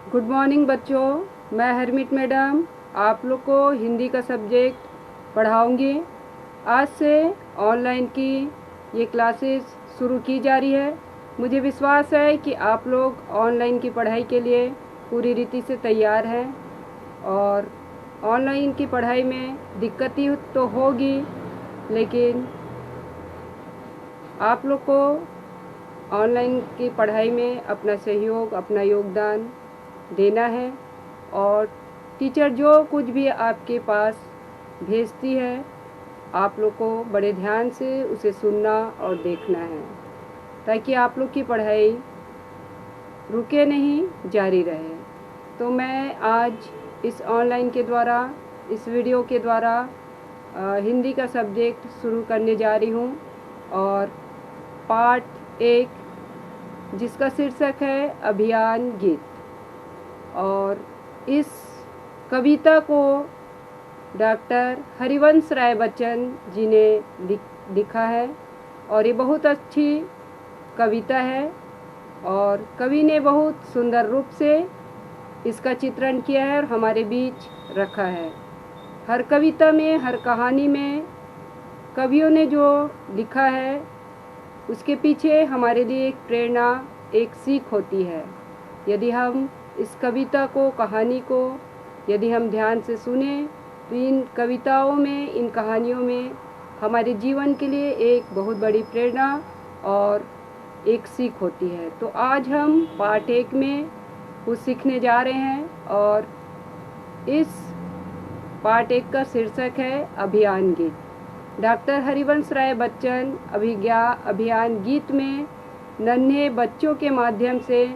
Good morning बच्चों। मैं hermit madam आप लोग को हिंदी का सब्जेक्ट पढ़ाऊंगी। आज से ऑनलाइन की ये क्लासेस शुरू की जा रही है। मुझे विश्वास है कि आप लोग ऑनलाइन की पढ़ाई के लिए पूरी रीति से तैयार हैं और ऑनलाइन की पढ़ाई में दिक्कत तो होगी, लेकिन आप लोग को ऑनलाइन की पढ़ाई में अपना सहयोग, अपना योगदान देना है और टीचर जो कुछ भी आपके पास भेजती है आप लोग को बड़े ध्यान से उसे सुनना और देखना है, ताकि आप लोग की पढ़ाई रुके नहीं, जारी रहे। तो मैं आज इस ऑनलाइन के द्वारा, इस वीडियो के द्वारा हिंदी का सब्जेक्ट शुरू करने जा रही हूँ और पार्ट 1 जिसका शीर्षक है अभियान गीत। और इस कविता को डॉक्टर हरिवंश राय बच्चन जी ने लिखा है और ये बहुत अच्छी कविता है और कवि ने बहुत सुंदर रूप से इसका चित्रण किया है और हमारे बीच रखा है। हर कविता में, हर कहानी में कवियों ने जो लिखा है उसके पीछे हमारे लिए एक प्रेरणा, एक सीख होती है। यदि हम इस कविता को, कहानी को यदि हम ध्यान से सुने तो इन कविताओं में, इन कहानियों में हमारे जीवन के लिए एक बहुत बड़ी प्रेरणा और एक सीख होती है। तो आज हम पार्ट 1 में कुछ सीखने जा रहे हैं और इस पार्ट 1 का शीर्षक है अभियान गीत। डॉक्टर हरिवंश राय बच्चन अभियान गीत में नन्हे बच्चों के माध्यम से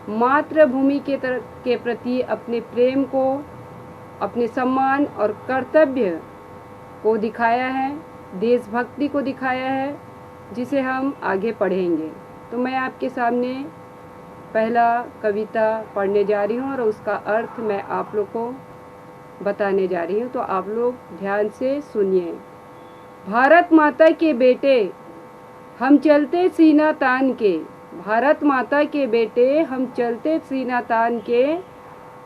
मातृभूमि के प्रति अपने प्रेम को, अपने सम्मान और कर्तव्य को दिखाया है, देशभक्ति को दिखाया है, जिसे हम आगे पढ़ेंगे। तो मैं आपके सामने पहला कविता पढ़ने जा रही हूँ और उसका अर्थ मैं आप लोग को बताने जा रही हूँ, तो आप लोग ध्यान से सुनिए। भारत माता के बेटे हम चलते सीना तान के, भारत माता के बेटे हम चलते सीना तान के,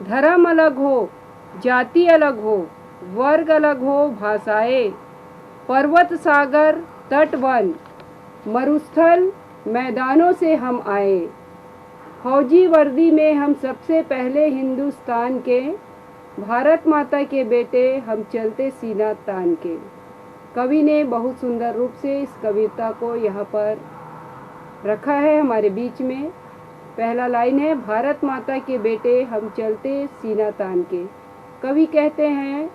धर्म अलग हो, जाति अलग हो, वर्ग अलग हो, भाषाएं, पर्वत सागर तट वन, मरुस्थल मैदानों से हम आए, फौजी वर्दी में हम सबसे पहले हिंदुस्तान के, भारत माता के बेटे हम चलते सीना तान के। कवि ने बहुत सुंदर रूप से इस कविता को यहाँ पर रखा है हमारे बीच में। पहला लाइन है, भारत माता के बेटे हम चलते सीना तान के। कवि कहते हैं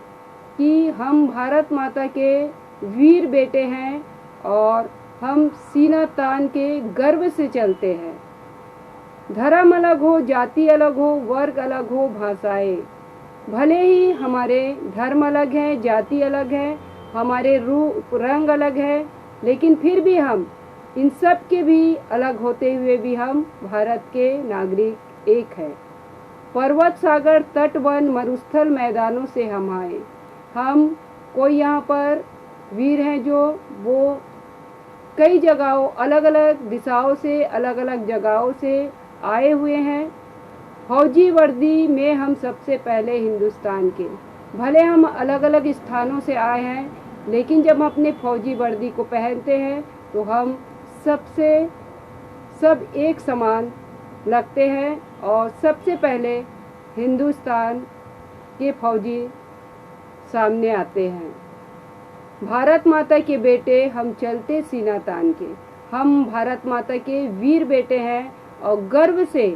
कि हम भारत माता के वीर बेटे हैं और हम सीना तान के गर्व से चलते हैं। धर्म अलग हो, जाति अलग हो, वर्ग अलग हो, भाषाएं, भले ही हमारे धर्म अलग है, जाति अलग है, हमारे रूप रंग अलग है, लेकिन फिर भी हम इन सब के भी अलग होते हुए भी हम भारत के नागरिक एक हैं। पर्वत सागर तट वन मरुस्थल मैदानों से हम आए। हम कोई यहाँ पर वीर हैं जो वो कई जगहों, अलग अलग दिशाओं से, अलग अलग जगहों से आए हुए हैं। फौजी वर्दी में हम सबसे पहले हिंदुस्तान के, भले हम अलग अलग स्थानों से आए हैं, लेकिन जब हम अपने फौजी वर्दी को पहनते हैं तो हम सब एक समान लगते हैं और सबसे पहले हिंदुस्तान के फौजी सामने आते हैं। भारत माता के बेटे हम चलते सीना तान के, हम भारत माता के वीर बेटे हैं और गर्व से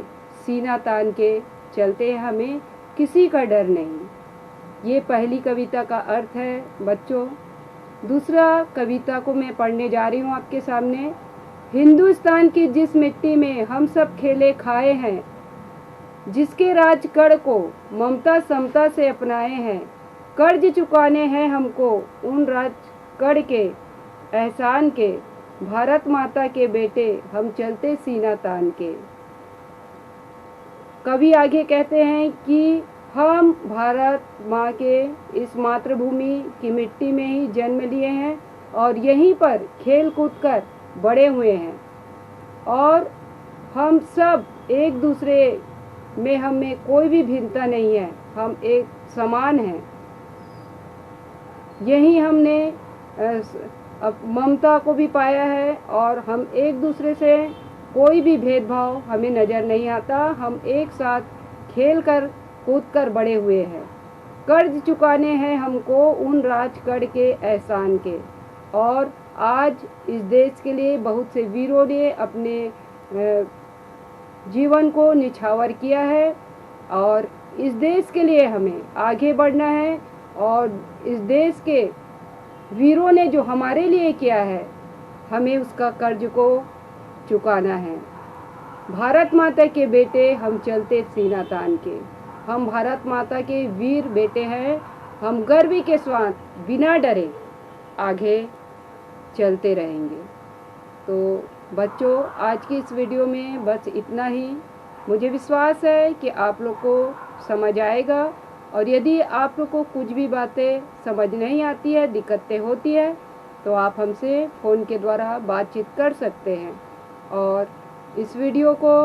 सीना तान के चलते हैं, हमें किसी का डर नहीं। ये पहली कविता का अर्थ है बच्चों। दूसरा कविता को मैं पढ़ने जा रही हूँ आपके सामने। हिंदुस्तान की जिस मिट्टी में हम सब खेले खाए हैं, जिसके राज कड़ को ममता समता से अपनाए हैं, कर्ज चुकाने हैं हमको उन राज कड़ के एहसान के, भारत माता के बेटे हम चलते सीना तान के। कवि आगे कहते हैं कि हम भारत माँ के इस मातृभूमि की मिट्टी में ही जन्म लिए हैं और यहीं पर खेल कूद कर बड़े हुए हैं और हम सब एक दूसरे में हम में कोई भी भिन्नता नहीं है, हम एक समान हैं। यही हमने ममता को भी पाया है और हम एक दूसरे से कोई भी भेदभाव हमें नज़र नहीं आता। हम एक साथ खेल कर कूद कर बड़े हुए हैं। कर्ज चुकाने हैं हमको उन राजगढ़ के एहसान के, और आज इस देश के लिए बहुत से वीरों ने अपने जीवन को निछावर किया है, और इस देश के लिए हमें आगे बढ़ना है। और इस देश के वीरों ने जो हमारे लिए किया है, हमें उसका कर्ज को चुकाना है। भारत माता के बेटे हम चलते सीना तान के, हम भारत माता के वीर बेटे हैं। हम गर्व के साथ बिना डरे आगे चलते रहेंगे। तो बच्चों, आज की इस वीडियो में बस इतना ही। मुझे विश्वास है कि आप लोग को समझ आएगा, और यदि आप लोग को कुछ भी बातें समझ नहीं आती है, दिक्कतें होती है, तो आप हमसे फ़ोन के द्वारा बातचीत कर सकते हैं। और इस वीडियो को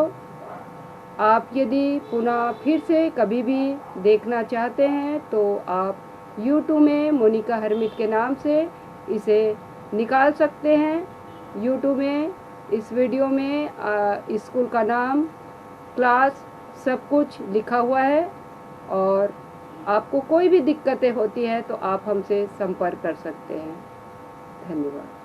आप यदि पुनः फिर से कभी भी देखना चाहते हैं तो आप YouTube में मोनिका हरमित के नाम से इसे निकाल सकते हैं। YouTube में इस वीडियो में स्कूल का नाम, क्लास, सब कुछ लिखा हुआ है। और आपको कोई भी दिक्कतें होती है तो आप हमसे संपर्क कर सकते हैं। धन्यवाद।